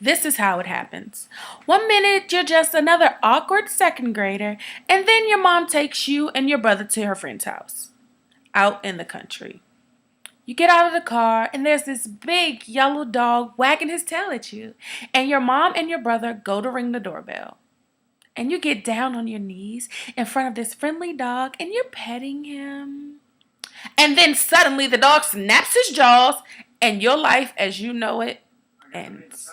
This is how it happens. One minute you're just another awkward second grader, and then your mom takes you and your brother to her friend's house out in the country. You get out of the car, and there's this big yellow dog wagging his tail at you, and your mom and your brother go to ring the doorbell. And you get down on your knees in front of this friendly dog, and you're petting him. And then suddenly the dog snaps his jaws, and your life as you know it ends.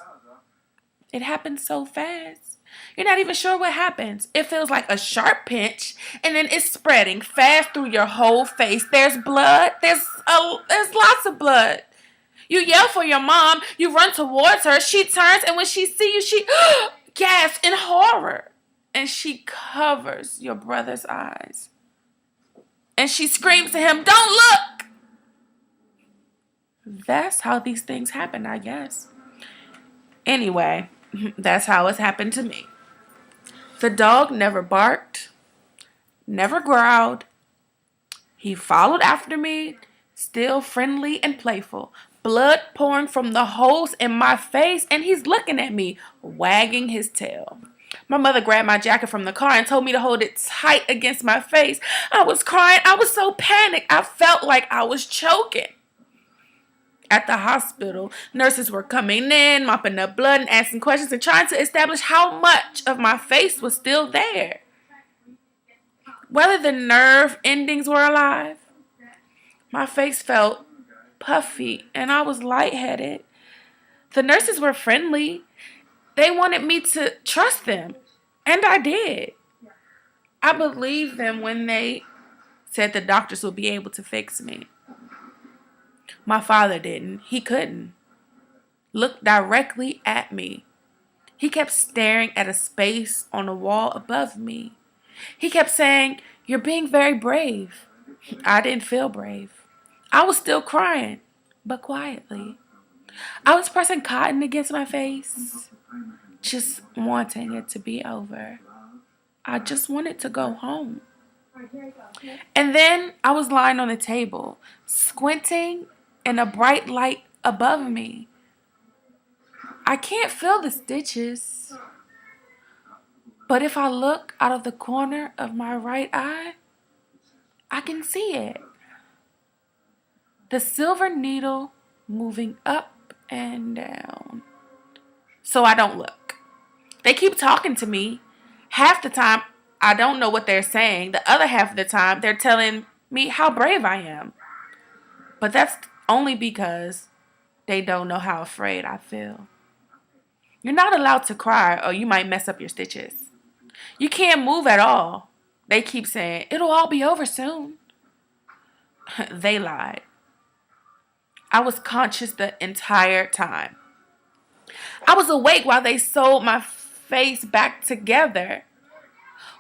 It happens so fast. You're not even sure what happens. It feels like a sharp pinch, and then it's spreading fast through your whole face. There's blood. There's lots of blood. You yell for your mom. You run towards her. She turns, and when she sees you, she gasps in horror. And she covers your brother's eyes. And she screams to him, "Don't look!" That's how these things happen, I guess. Anyway, that's how it's happened to me. The dog never barked, never growled. He followed after me, still friendly and playful, blood pouring from the holes in my face, and he's looking at me, wagging his tail. My mother grabbed my jacket from the car and told me to hold it tight against my face. I was crying. I was so panicked. I felt like I was choking. At the hospital, nurses were coming in, mopping up blood and asking questions and trying to establish how much of my face was still there. Whether the nerve endings were alive. My face felt puffy and I was lightheaded. The nurses were friendly. They wanted me to trust them, and I did. I believed them when they said the doctors would be able to fix me. My father didn't. He couldn't. Look directly at me. He kept staring at a space on the wall above me. He kept saying, "You're being very brave." I didn't feel brave. I was still crying, but quietly. I was pressing cotton against my face, just wanting it to be over. I just wanted to go home. And then I was lying on the table, squinting in a bright light above me. I can't feel the stitches, but if I look out of the corner of my right eye, I can see it. The silver needle moving up and down. So I don't look. They keep talking to me. Half the time, I don't know what they're saying. The other half of the time, they're telling me how brave I am. But that's only because they don't know how afraid I feel. You're not allowed to cry or you might mess up your stitches. You can't move at all. They keep saying, "It'll all be over soon." They lied. I was conscious the entire time. I was awake while they sewed my face back together.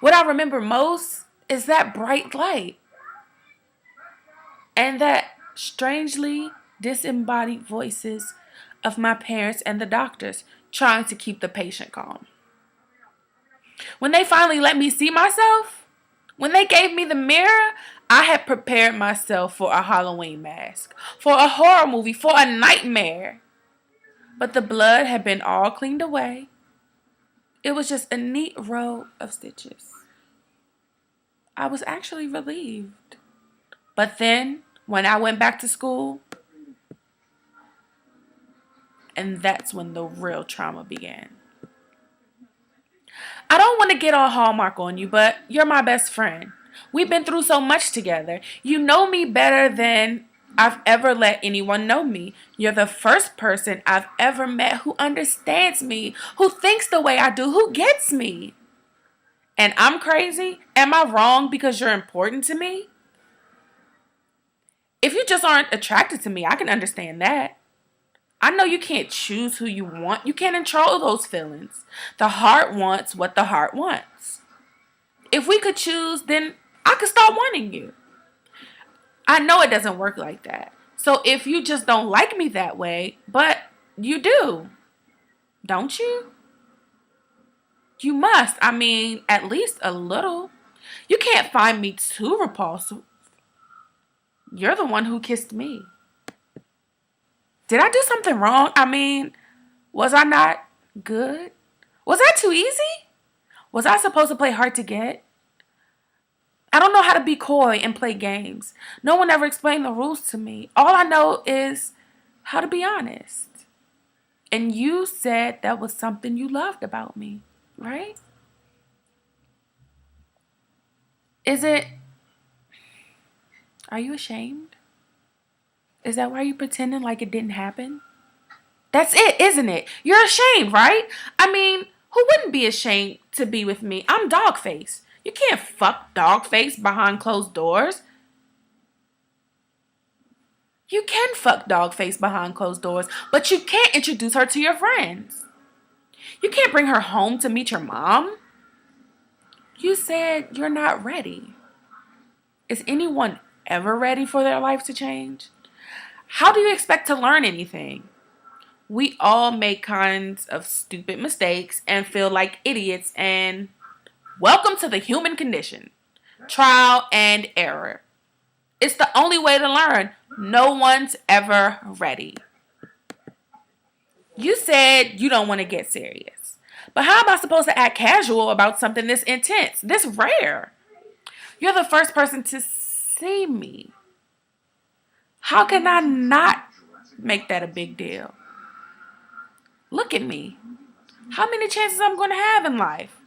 What I remember most is that bright light and that strangely disembodied voices of my parents and the doctors trying to keep the patient calm. When they finally let me see myself, when they gave me the mirror, I had prepared myself for a Halloween mask, for a horror movie, for a nightmare. But the blood had been all cleaned away. It was just a neat row of stitches. I was actually relieved. But then, when I went back to school, and that's when the real trauma began. I don't want to get all Hallmark on you, but you're my best friend. We've been through so much together. You know me better than I've ever let anyone know me. You're the first person I've ever met who understands me, who thinks the way I do, who gets me. And I'm crazy? Am I wrong because you're important to me? If you just aren't attracted to me, I can understand that. I know you can't choose who you want. You can't control those feelings. The heart wants what the heart wants. If we could choose, then I could stop wanting you. I know it doesn't work like that. So if you just don't like me that way, but you do, don't you? You must. I mean, at least a little. You can't find me too repulsive. You're the one who kissed me. Did I do something wrong? I mean, was I not Good? Was that too easy? Was I supposed to play hard to get? I don't know how to be coy and play games. No one ever explained the rules to me. All I know is how to be honest. And you said that was something you loved about me, right? Is it? Are you ashamed? Is that why you're pretending like it didn't happen? That's it, isn't it? You're ashamed, right? I mean, who wouldn't be ashamed to be with me? I'm Dogface. You can't fuck Dogface behind closed doors. You can fuck Dogface behind closed doors, but you can't introduce her to your friends. You can't bring her home to meet your mom. You said you're not ready. Is anyone ever ready for their life to change? How do you expect to learn anything? We all make kinds of stupid mistakes and feel like idiots, and welcome to the human condition. Trial and error. It's the only way to learn. No one's ever ready. You said you don't want to get serious. But how am I supposed to act casual about something this intense, this rare? You're the first person to see me. How can I not make that a big deal? Look at me. How many chances I'm going to have in life?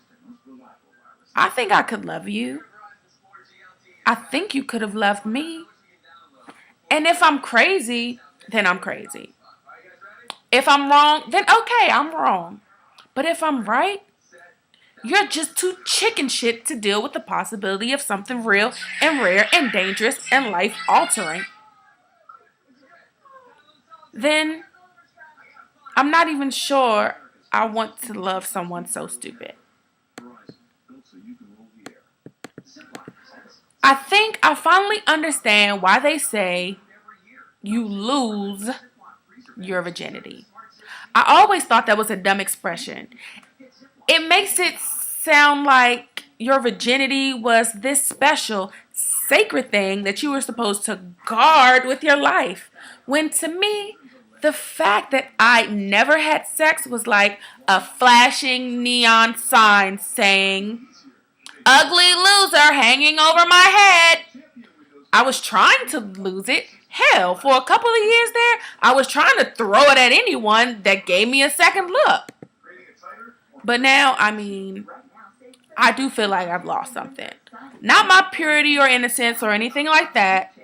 I think I could love you. I think you could have loved me. And if I'm crazy, then I'm crazy. If I'm wrong, then okay, I'm wrong. But if I'm right, you're just too chicken shit to deal with the possibility of something real and rare and dangerous and life altering. Then I'm not even sure I want to love someone so stupid. I think I finally understand why they say you lose your virginity. I always thought that was a dumb expression. It makes it sound like your virginity was this special, sacred thing that you were supposed to guard with your life. When to me, the fact that I never had sex was like a flashing neon sign saying, "Ugly loser hanging over my head." I was trying to lose it. Hell, for a couple of years there, I was trying to throw it at anyone that gave me a second look. But now, I mean, I do feel like I've lost something. Not my purity or innocence or anything like that.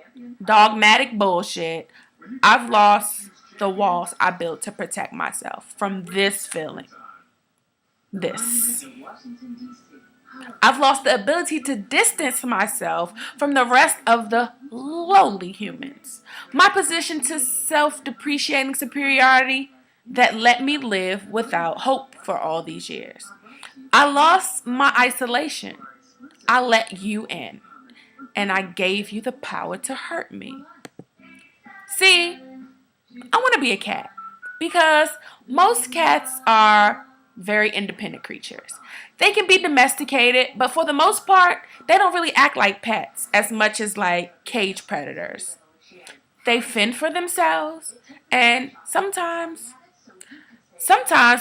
Dogmatic bullshit. I've lost the walls I built to protect myself from this feeling. This. I've lost the ability to distance myself from the rest of the lowly humans. My position to self-depreciating superiority that let me live without hope for all these years. I lost my isolation. I let you in, and I gave you the power to hurt me. See, I want to be a cat because most cats are very independent creatures. They can be domesticated, but for the most part, they don't really act like pets as much as like cage predators. They fend for themselves, and sometimes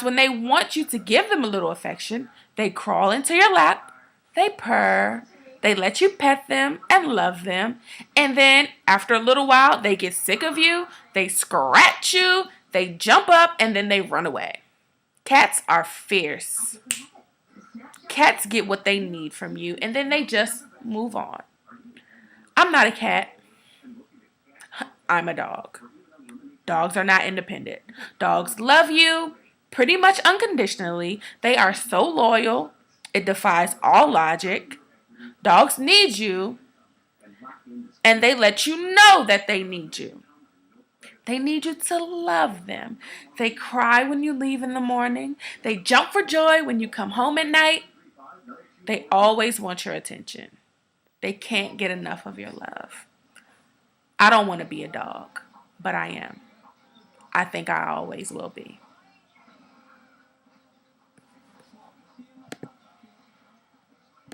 when they want you to give them a little affection, they crawl into your lap, they purr, they let you pet them and love them, and then after a little while, they get sick of you, they scratch you, they jump up, and then they run away. Cats are fierce. Cats get what they need from you, and then they just move on. I'm not a cat. I'm a dog. Dogs are not independent. Dogs love you pretty much unconditionally. They are so loyal. It defies all logic. Dogs need you, and they let you know that they need you. They need you to love them. They cry when you leave in the morning. They jump for joy when you come home at night. They always want your attention. They can't get enough of your love. I don't want to be a dog, but I am. I think I always will be.